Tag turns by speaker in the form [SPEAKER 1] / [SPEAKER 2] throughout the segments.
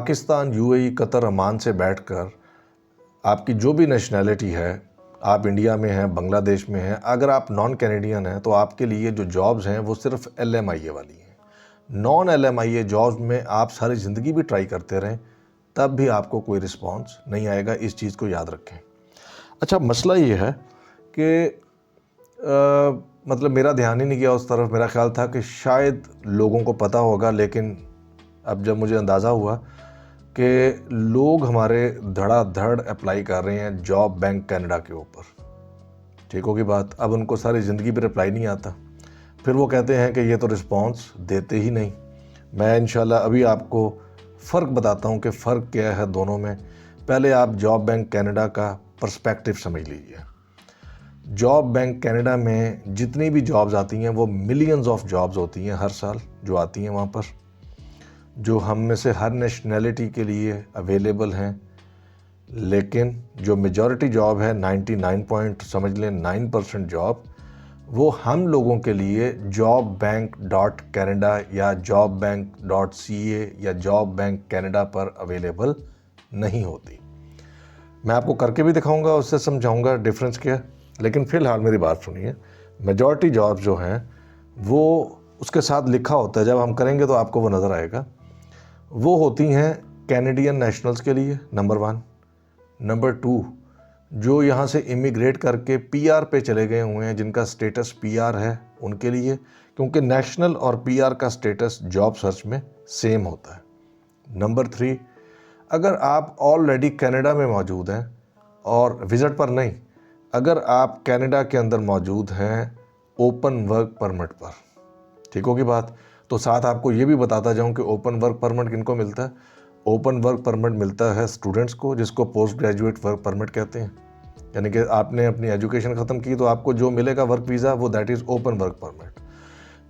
[SPEAKER 1] Pakistan, UAE, Qatar, अमान से बैठकर आपकी जो भी नेशनैलिटी है, आप इंडिया में हैं, बांग्लादेश में हैं, अगर आप नॉन कैनेडियन हैं तो आपके लिए जो जॉब्स हैं वो सिर्फ LMIA वाली हैं। नॉन LMIA जॉब्स में आप सारी ज़िंदगी भी ट्राई करते रहें तब भी आपको कोई रिस्पांस नहीं आएगा, इस चीज़ को याद रखें। अच्छा, मसला ये है कि मतलब मेरा ध्यान ही नहीं गया उस तरफ। मेरा ख्याल था कि शायद लोगों को पता होगा, लेकिन अब जब मुझे अंदाज़ा हुआ कि लोग हमारे धड़ाधड़ अप्लाई कर रहे हैं जॉब बैंक कनाडा के ऊपर, ठीक होगी बात। अब उनको सारी ज़िंदगी पर रिप्लाई नहीं आता, फिर वो कहते हैं कि ये तो रिस्पांस देते ही नहीं। मैं इंशाल्लाह अभी आपको फ़र्क बताता हूँ कि फ़र्क क्या है दोनों में। पहले आप जॉब बैंक कनाडा का पर्सपेक्टिव समझ लीजिए। जॉब बैंक कनाडा में जितनी भी जॉब्स आती हैं वो मिलियंस ऑफ जॉब्स होती हैं हर साल जो आती हैं वहाँ पर, जो हम में से हर नेशनैलिटी के लिए अवेलेबल हैं। लेकिन जो मेजॉरिटी जॉब है 99 पॉइंट समझ लें 9% जॉब, वो हम लोगों के लिए jobbank.canada या jobbank.ca या जॉब बैंक कनाडा पर अवेलेबल नहीं होती। मैं आपको करके भी दिखाऊंगा, उससे समझाऊंगा डिफरेंस क्या है। लेकिन फ़िलहाल मेरी बात सुनिए। मेजॉरिटी जॉब्स जो हैं वो उसके साथ लिखा होता है, जब हम करेंगे तो आपको वो नज़र आएगा, वो होती हैं कैनेडियन नेशनल्स के लिए, नंबर 1। नंबर 2, जो यहाँ से इमिग्रेट करके PR पे चले गए हुए हैं, जिनका स्टेटस PR है, उनके लिए, क्योंकि नेशनल और PR का स्टेटस जॉब सर्च में सेम होता है। नंबर 3, अगर आप ऑलरेडी कनाडा में मौजूद हैं और विज़िट पर नहीं, अगर आप कनाडा के अंदर मौजूद हैं ओपन वर्क परमिट पर, ठीक होगी बात। तो साथ आपको ये भी बताता जाऊं कि ओपन वर्क परमिट किनको मिलता है। ओपन वर्क परमिट मिलता है स्टूडेंट्स को, जिसको पोस्ट ग्रेजुएट वर्क परमिट कहते हैं। यानी कि आपने अपनी एजुकेशन ख़त्म की तो आपको जो मिलेगा वर्क वीज़ा, वो that is open work permit.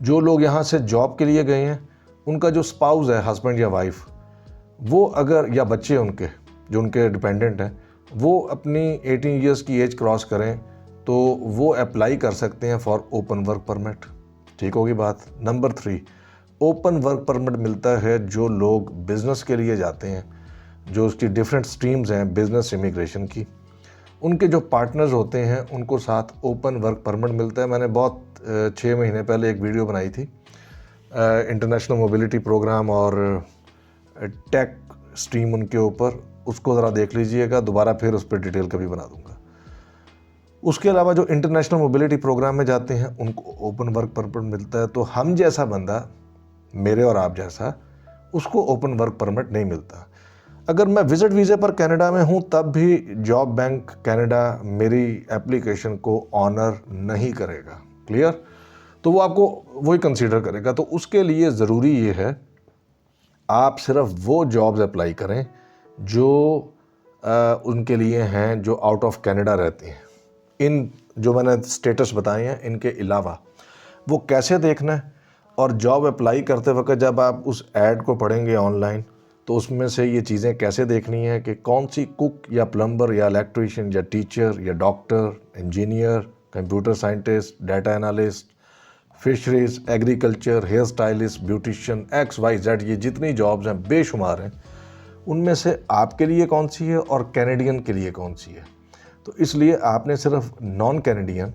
[SPEAKER 1] जो लोग यहाँ से जॉब के लिए गए हैं, उनका जो स्पाउस है, हस्बैंड या वाइफ, वो अगर, या बच्चे उनके जो उनके डिपेंडेंट हैं, वो अपनी 18 ईयर्स की एज क्रॉस करें तो वो अप्लाई कर सकते हैं फॉर ओपन वर्क परमिट, ठीक होगी बात। नंबर 3, ओपन वर्क परमिट मिलता है जो लोग बिज़नेस के लिए जाते हैं, जो उसकी डिफरेंट स्ट्रीम्स हैं बिज़नेस इमिग्रेशन की, उनके जो पार्टनर्स होते हैं उनको साथ ओपन वर्क परमिट मिलता है। मैंने बहुत 6 महीने पहले एक वीडियो बनाई थी इंटरनेशनल मोबिलिटी प्रोग्राम और टेक स्ट्रीम उनके ऊपर, उसको ज़रा देख लीजिएगा, दोबारा फिर उस पर डिटेल कभी बना दूंगा। उसके अलावा जो इंटरनेशनल मोबिलिटी प्रोग्राम में जाते हैं उनको ओपन वर्क परमिट मिलता है। तो हम जैसा बंदा, मेरे और आप जैसा, उसको ओपन वर्क परमिट नहीं मिलता। अगर मैं विजिट वीज़े पर कनाडा में हूं तब भी जॉब बैंक कनाडा मेरी एप्लीकेशन को ऑनर नहीं करेगा, क्लियर। तो वो आपको वही कंसीडर करेगा। तो उसके लिए ज़रूरी ये है आप सिर्फ वो जॉब्स अप्लाई करें जो उनके लिए हैं जो आउट ऑफ कनाडा रहते हैं। इन जो मैंने स्टेटस बताए हैं इनके अलावा वो कैसे देखना है, और जॉब अप्लाई करते वक्त जब आप उस ऐड को पढ़ेंगे ऑनलाइन तो उसमें से ये चीज़ें कैसे देखनी है कि कौन सी कुक या प्लम्बर या इलेक्ट्रीशियन या टीचर या doctor, engineer, computer scientist, data analyst, fisheries, agriculture, hair stylist, beautician, XYZ, ये जितनी जॉब्स हैं बेशुमार हैं, उनमें से आपके लिए कौन सी है और कैनेडियन के लिए कौन सी है। तो इसलिए आपने सिर्फ नॉन कैनेडियन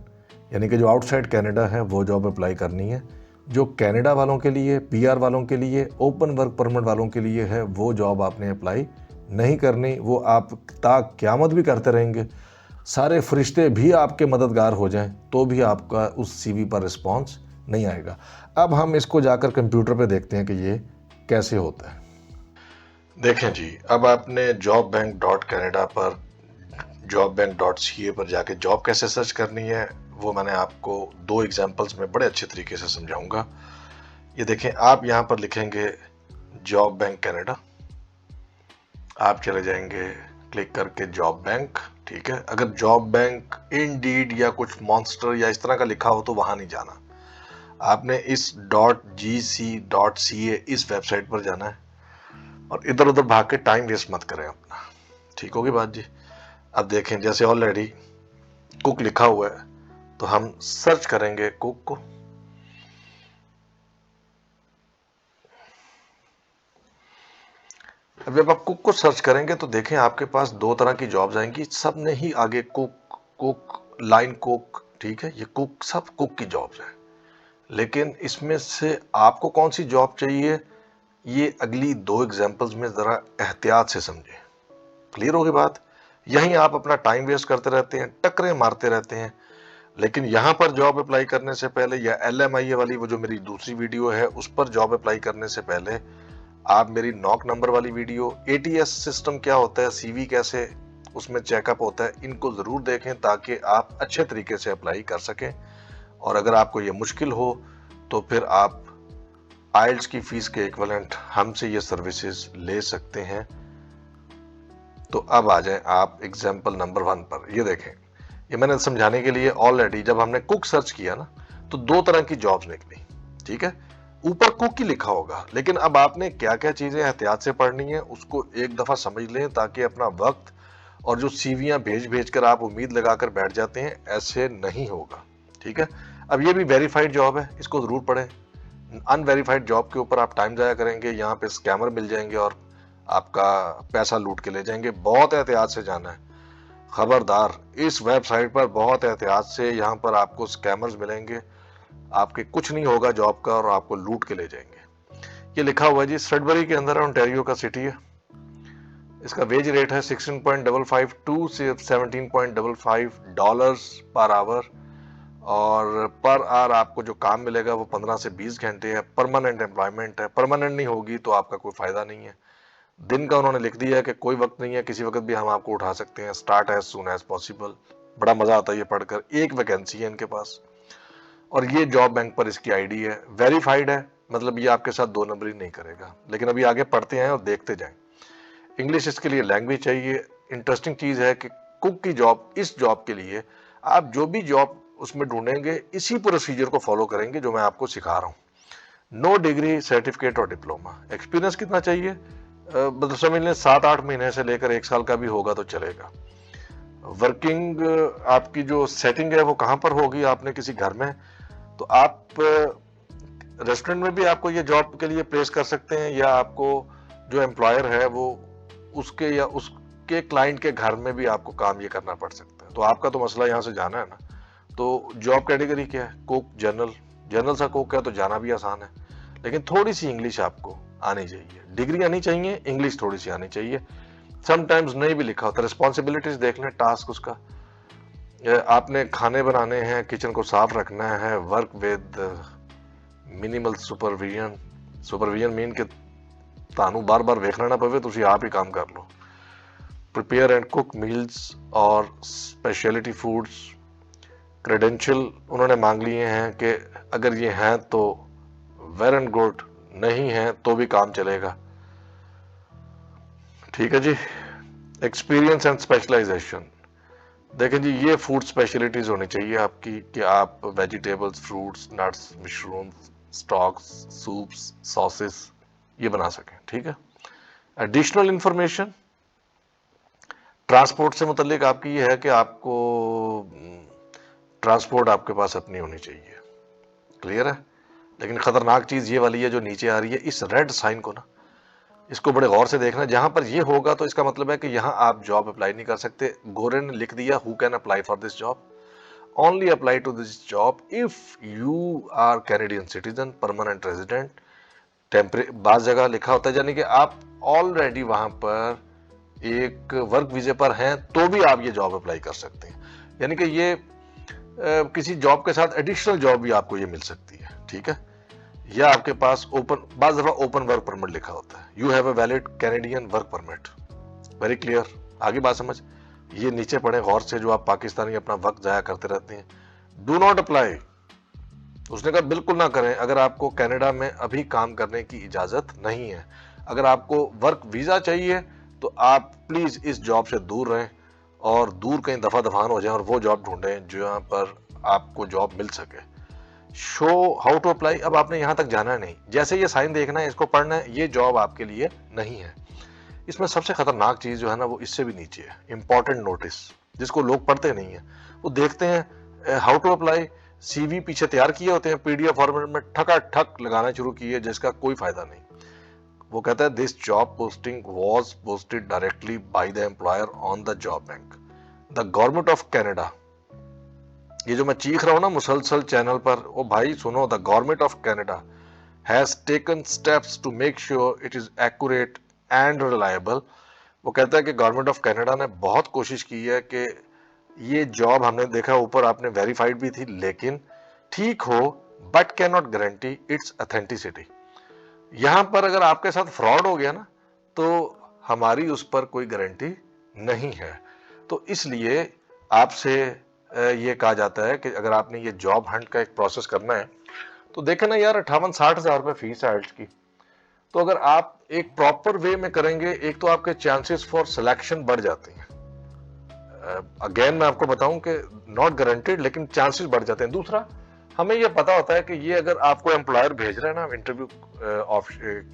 [SPEAKER 1] यानी कि जो आउटसाइड कनाडा है वो जॉब अप्लाई करनी है। जो कनाडा वालों के लिए, PR वालों के लिए, ओपन वर्क परमिट वालों के लिए है, वो जॉब आपने अप्लाई नहीं करनी। वो आप ताक क़यामत भी करते रहेंगे, सारे फरिश्ते भी आपके मददगार हो जाएं तो भी आपका उस CV पर रिस्पॉन्स नहीं आएगा। अब हम इसको जाकर कंप्यूटर पे देखते हैं कि ये कैसे होता है। देखें जी, अब आपने jobbank.canada पर, jobbank.ca पर जाके जॉब कैसे सर्च करनी है वो मैंने आपको 2 एग्जांपल्स में बड़े अच्छे तरीके से समझाऊंगा। ये देखें, आप यहाँ पर लिखेंगे जॉब बैंक कनाडा, आप चले जाएंगे क्लिक करके जॉब बैंक, ठीक है। अगर जॉब बैंक इंडीड या कुछ मॉन्स्टर या इस तरह का लिखा हो तो वहां नहीं जाना, आपने इस .gc.ca इस वेबसाइट पर जाना है और इधर उधर भाग के टाइम वेस्ट मत करें अपना, ठीक होगी बात जी। अब देखें, जैसे ऑलरेडी कुक लिखा हुआ है तो हम सर्च करेंगे कुक को। अभी अब आप कुक को सर्च करेंगे तो देखें आपके पास दो तरह की जॉब्स आएंगी, सब ने ही आगे कुक, कुक, लाइन कुक, ठीक है, ये कुक सब कुक की जॉब्स हैं। लेकिन इसमें से आपको कौन सी जॉब चाहिए, ये अगली दो एग्जांपल्स में जरा एहतियात से समझें। क्लियर होगी बात? यहीं आप अपना टाइम वेस्ट करते रहते हैं, टकरे मारते रहते हैं। लेकिन यहां पर जॉब अप्लाई करने से पहले, या LMIA वाली वो जो मेरी दूसरी वीडियो है उस पर जॉब अप्लाई करने से पहले, आप मेरी नॉक नंबर वाली वीडियो, ATS सिस्टम क्या होता है, CV कैसे उसमें चेकअप होता है, इनको जरूर देखें ताकि आप अच्छे तरीके से अप्लाई कर सकें। और अगर आपको ये मुश्किल हो तो फिर आप IELTS की फीस के इक्विवेलेंट हमसे ये सर्विसेज ले सकते हैं। तो अब आ जाए आप एग्जाम्पल नंबर 1 पर। ये देखें, ये मैंने समझाने के लिए ऑलरेडी जब हमने कुक सर्च किया ना तो दो तरह की जॉब्स निकली, ठीक है। ऊपर कुक ही लिखा होगा, लेकिन अब आपने क्या क्या चीजें एहतियात से पढ़नी है उसको एक दफा समझ लें ताकि अपना वक्त और जो सीवियां भेज भेज कर आप उम्मीद लगाकर बैठ जाते हैं, ऐसे नहीं होगा, ठीक है। अब ये भी वेरीफाइड जॉब है, इसको जरूर पढ़ें। अनवेरीफाइड जॉब के ऊपर आप टाइम जाया करेंगे, यहाँ पे स्कैमर मिल जाएंगे और आपका पैसा लूट के ले जाएंगे। बहुत एहतियात से जाना है, खबरदार। इस वेबसाइट पर बहुत एहतियात से, यहाँ पर आपको स्कैमर्स मिलेंगे, आपके कुछ नहीं होगा जॉब का और आपको लूट के ले जाएंगे। ये लिखा हुआ है जी, सडबरी के अंदर ओंटारियो का सिटी है। इसका वेज रेट है 16.55 टू $17.55 पर आवर, और पर आवर आपको जो काम मिलेगा वो 15 से 20 घंटे है। परमानेंट एम्प्लॉयमेंट है, परमानेंट नहीं होगी तो आपका कोई फायदा नहीं है। दिन का उन्होंने लिख दिया है कि कोई वक्त नहीं है, किसी वक्त भी हम आपको उठा सकते हैं, start as soon as possible. बड़ा मजा आता है ये पढ़कर। एक वैकेंसी है इनके पास और ये जॉब बैंक पर इसकी ID है, वेरीफाइड है, मतलब ये आपके साथ दो नंबरी नहीं करेगा। लेकिन अभी आगे पढ़ते हैं और देखते जाएं। इंग्लिश इसके लिए लैंग्वेज चाहिए। इंटरेस्टिंग चीज है कि कुक की जॉब, इस जॉब के लिए आप जो भी जॉब उसमें ढूंढेंगे इसी प्रोसीजर को फॉलो करेंगे जो मैं आपको सिखा रहा हूँ। नो डिग्री, सर्टिफिकेट और डिप्लोमा। एक्सपीरियंस कितना चाहिए, मतलब समझ लें 7-8 महीने से लेकर 1 साल का भी होगा तो चलेगा। वर्किंग आपकी जो सेटिंग है वो कहां पर होगी, आपने किसी घर में, तो आप रेस्टोरेंट में भी आपको ये जॉब के लिए प्लेस कर सकते हैं, या आपको जो एम्प्लॉयर है वो उसके या उसके क्लाइंट के घर में भी आपको काम ये करना पड़ सकता है। तो आपका तो मसला यहाँ से जाना है ना। तो जॉब कैटेगरी क्या है, कुक, जनरल। जनरल सा कुक है तो जाना भी आसान है, लेकिन थोड़ी सी इंग्लिश आपको आनी चाहिए। डिग्री आनी चाहिए, इंग्लिश थोड़ी सी आनी चाहिए। समटाइम्स नहीं भी लिखा होता। रिस्पॉन्सिबिलिटीज देख लें, टास्क उसका, आपने खाने बनाने हैं, किचन को साफ रखना है, work with minimal supervision. Supervision mean कि तानू बार बार देखना ना पवे, तुसी आप ही काम कर लो। प्रिपेयर एंड कुक मील्स और स्पेशलिटी फूड्स। क्रेडेंशियल उन्होंने मांग लिए हैं कि अगर ये हैं तो वेल एंड गुड, नहीं है तो भी काम चलेगा, ठीक है जी। एक्सपीरियंस एंड स्पेशलाइजेशन, देखें जी, ये फूड स्पेशलिटीज होनी चाहिए आपकी कि आप vegetables, fruits, nuts, mushrooms, stocks, soups, sauces ये बना सकें, ठीक है। एडिशनल इंफॉर्मेशन ट्रांसपोर्ट से मुतल्लिक आपकी ये है कि आपको ट्रांसपोर्ट आपके पास अपनी होनी चाहिए, क्लियर है। लेकिन खतरनाक चीज ये वाली है जो नीचे आ रही है, इस रेड साइन को ना, इसको बड़े गौर से देखना। जहां पर ये होगा तो इसका मतलब है कि यहां आप जॉब अप्लाई नहीं कर सकते। गोरे ने लिख दिया, who can apply for this job, only apply to this job if you are Canadian citizen, permanent resident, temporary. बात जगह लिखा होता है यानी कि आप ऑलरेडी वहां पर एक वर्क वीजे पर हैं तो भी आप ये जॉब अप्लाई कर सकते हैं। यानी कि ये किसी जॉब के साथ एडिशनल जॉब भी आपको ये मिल सकती है, ठीक है। या आपके पास ओपन, बाज दफा ओपन वर्क परमिट लिखा होता है, you have a valid Canadian work permit. Very clear, आगे बात समझ। ये नीचे पढ़े गौर से, जो आप पाकिस्तानी अपना वक्त जाया करते रहते हैं। डू नॉट अप्लाई, उसने कहा बिल्कुल ना करें अगर आपको कनाडा में अभी काम करने की इजाजत नहीं है। अगर आपको वर्क वीजा चाहिए तो आप प्लीज इस जॉब से दूर रहें और दूर कहीं दफा दफान हो जाएं और वो जॉब ढूंढें जहां पर आपको जॉब मिल सके। शो हाउ टू अप्लाई, अब आपने यहां तक जाना नहीं, जैसे ये साइन देखना है, इसको पढ़ना है, ये जॉब आपके लिए नहीं है। इसमें सबसे खतरनाक चीज जो है ना वो इससे भी नीचे है, इंपॉर्टेंट नोटिस, जिसको लोग पढ़ते नहीं है। वो देखते हैं हाउ टू अप्लाई, CV पीछे तैयार किए होते हैं PDF फॉर्मेट में, ठका ठक लगाना शुरू किए जिसका कोई फायदा नहीं। वो कहता है this job posting was posted directly by the employer on the job bank. The government of Canada, ये जो मैं चीख रहा हूं ना मुसलसल चैनल पर, ओ भाई सुनो, the government of Canada has taken steps to make sure it is accurate and reliable. वो कहता है कि गवर्नमेंट ऑफ कनाडा ने बहुत कोशिश की है कि ये जॉब, हमने देखा ऊपर आपने वेरीफाइड भी थी, लेकिन ठीक हो, but can not guarantee it's authenticity. यहां पर अगर आपके साथ फ्रॉड हो गया ना, तो हमारी उस पर कोई गारंटी नहीं है। तो इसलिए आपसे ये कहा जाता है कि अगर आपने ये जॉब हंट का एक प्रोसेस करना है, तो देखें ना यार, 58-60 हजार रुपये फीस है आइल्स की। तो अगर आप एक प्रॉपर वे में करेंगे, एक तो आपके चांसेस फॉर सिलेक्शन बढ़ जाते हैं। अगेन मैं आपको बताऊं कि नॉट गारंटेड, लेकिन चांसेस बढ़ जाते हैं। दूसरा, हमें यह पता होता है कि ये अगर आपको एम्प्लॉयर भेज रहा है ना इंटरव्यू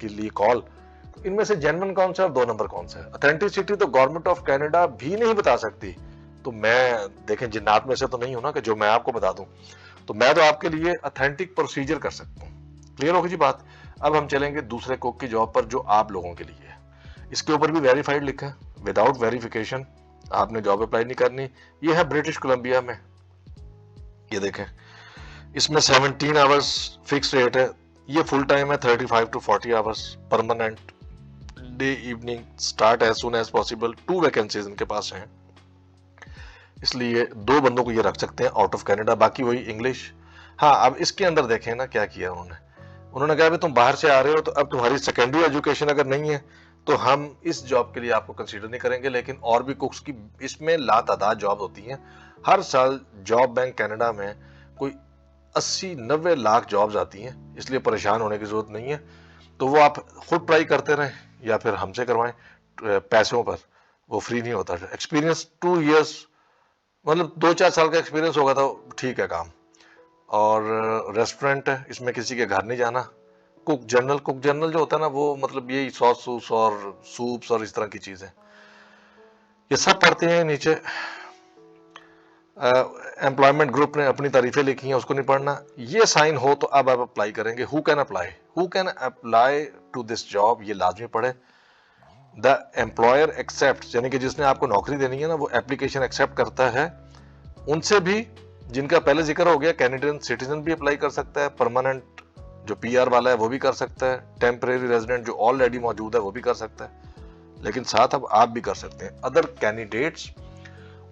[SPEAKER 1] के लिए कॉल, तो इनमें से जेन्युइन कौन सा है और 2 नंबर कौन सा है। ऑथेंटिसिटी तो गवर्नमेंट ऑफ कनाडा भी नहीं बता सकती। तो मैं, देखें, जिन्नात में से तो नहीं हूं ना कि जो मैं आपको बता दूं। तो मैं तो आपके लिए ऑथेंटिक प्रोसीजर कर सकता हूँ। क्लियर होगी जी बात। अब हम चलेंगे दूसरे कुक की जॉब पर, जो आप लोगों के लिए है। इसके ऊपर भी वेरीफाइड लिखा है, विदाउट वेरिफिकेशन आपने जॉब अप्लाई नहीं करनी। ये है ब्रिटिश कोलंबिया में, ये देखें, इसमें 17 आवर्स फिक्स रेट है। ये फुल टाइम है, 35 to 40 hours permanent, day evening, start as soon as possible. 2 vacancies इनके पास हैं, इसलिए 2 बंदों को ये रख सकते हैं आउट ऑफ कनाडा, बाकी वही इंग्लिश। हाँ, अब इसके अंदर देखें ना क्या किया उन्होंने कहा, तुम बाहर से आ रहे हो, तो अब तुम्हारी सेकेंडरी एजुकेशन अगर नहीं है तो हम इस जॉब के लिए आपको कंसीडर नहीं करेंगे। लेकिन और भी कुक्स की इसमें लातादाद जॉब होती हैं। हर साल जॉब बैंक कनाडा में कोई 80-90 लाख जॉब्स आती हैं, इसलिए परेशान होने की जरूरत नहीं है। तो वो आप खुद ट्राई करते रहें या फिर हमसे करवाएं पैसों पर, वो फ्री नहीं होता। एक्सपीरियंस 2 years, मतलब 2-4 साल का एक्सपीरियंस होगा तो ठीक है काम। और रेस्टोरेंट है, इसमें किसी के घर नहीं जाना। कुक जनरल जो होता है ना, वो मतलब यही सॉस और सूप्स और इस तरह की चीजें, ये सब पढ़ते हैं नीचे। एम्प्लॉयमेंट ग्रुप ने अपनी तारीफें लिखी हैं, उसको नहीं पढ़ना। ये साइन हो तो अब आप अप्लाई करेंगे। Who can apply to this job, ये लाजमी पढ़े। द एम्प्लॉयर एक्सेप्ट, यानी कि जिसने आपको नौकरी देनी है ना, वो एप्लीकेशन एक्सेप्ट करता है। उनसे भी, जिनका पहले जिक्र हो गया, कैनेडियन सिटीजन भी अप्लाई कर सकता है, परमानेंट जो पीआर वाला है वो भी कर सकता है, टेम्परेरी रेजिडेंट जो ऑलरेडी मौजूद है वो भी कर सकता है, लेकिन साथ अब आप भी कर सकते हैं। अदर कैंडिडेट्स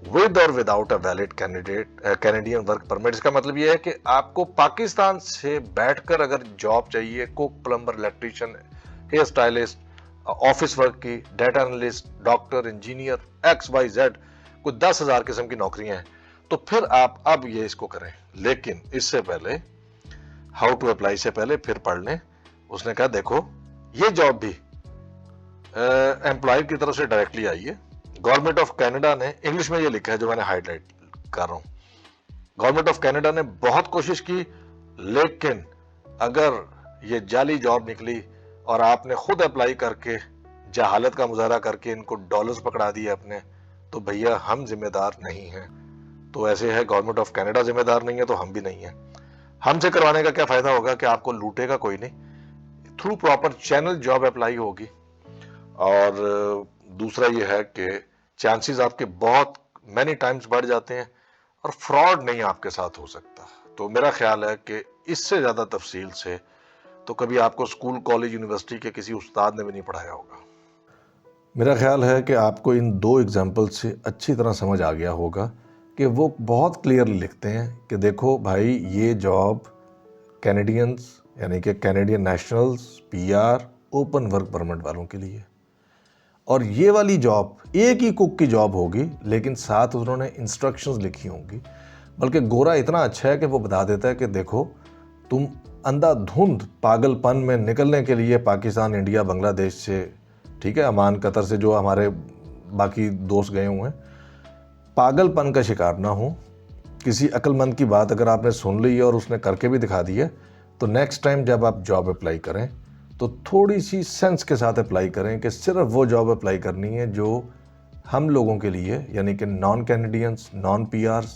[SPEAKER 1] विद और without a valid Canadian work permit. इसका मतलब ये है कि आपको पाकिस्तान से बैठकर अगर जॉब चाहिए, cook, plumber, electrician, hair stylist, office work की, data analyst, doctor, engineer, XYZ, कुछ 10,000 किस्म की नौकरियां हैं, तो फिर आप अब ये इसको करें। लेकिन इससे पहले, हाउ टू अप्लाई से पहले फिर पढ़ लें। उसने कहा देखो, ये जॉब भी एम्प्लॉयर की तरफ से डायरेक्टली आई है। गवर्नमेंट ऑफ कनाडा ने, इंग्लिश में ये लिखा है जो मैंने हाईलाइट कर रहा हूं, गवर्नमेंट ऑफ कनाडा ने बहुत कोशिश की, लेकिन अगर ये जाली जॉब निकली और आपने खुद अप्लाई करके जहालत का मुजाहरा करके इनको डॉलर्स पकड़ा दिए अपने, तो भैया हम जिम्मेदार नहीं हैं। तो ऐसे है, गवर्नमेंट ऑफ कनाडा जिम्मेदार नहीं है तो हम भी नहीं है। हमसे करवाने का क्या फायदा होगा कि आपको लूटेगा कोई नहीं। Through proper channel job apply होगी। और दूसरा ये है कि चांसेस आपके बहुत मैनी टाइम्स बढ़ जाते हैं और फ्रॉड नहीं आपके साथ हो सकता। तो मेरा ख्याल है कि इससे ज्यादा तफसील से तो कभी आपको स्कूल, कॉलेज, यूनिवर्सिटी के किसी उस्ताद ने भी नहीं पढ़ाया होगा। मेरा ख्याल है कि आपको इन 2 एग्जाम्पल से अच्छी तरह समझ आ गया होगा कि वो बहुत क्लियरली लिखते हैं कि देखो भाई, ये जॉब कैनेडियंस यानी कि Canadian nationals, PR, open work permit वालों के लिए। और ये वाली जॉब एक ही कुक की जॉब होगी, लेकिन साथ उन्होंने इंस्ट्रक्शंस लिखी होंगी। बल्कि गोरा इतना अच्छा है कि वो बता देता है कि देखो, तुम अंधाधुंध पागलपन में निकलने के लिए पाकिस्तान, इंडिया, बांग्लादेश से, ठीक है, अमान, कतर से, जो हमारे बाकी दोस्त गए हुए हैं, पागलपन का शिकार ना हो। किसी अक्लमंद की बात अगर आपने सुन ली और उसने करके भी दिखा दी है, तो नेक्स्ट टाइम जब आप जॉब अप्लाई करें तो थोड़ी सी सेंस के साथ अप्लाई करें कि सिर्फ वो जॉब अप्लाई करनी है जो हम लोगों के लिए, यानी कि non Canadians, non पीआर्स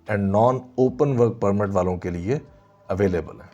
[SPEAKER 1] and non open work permit वालों के लिए अवेलेबल है।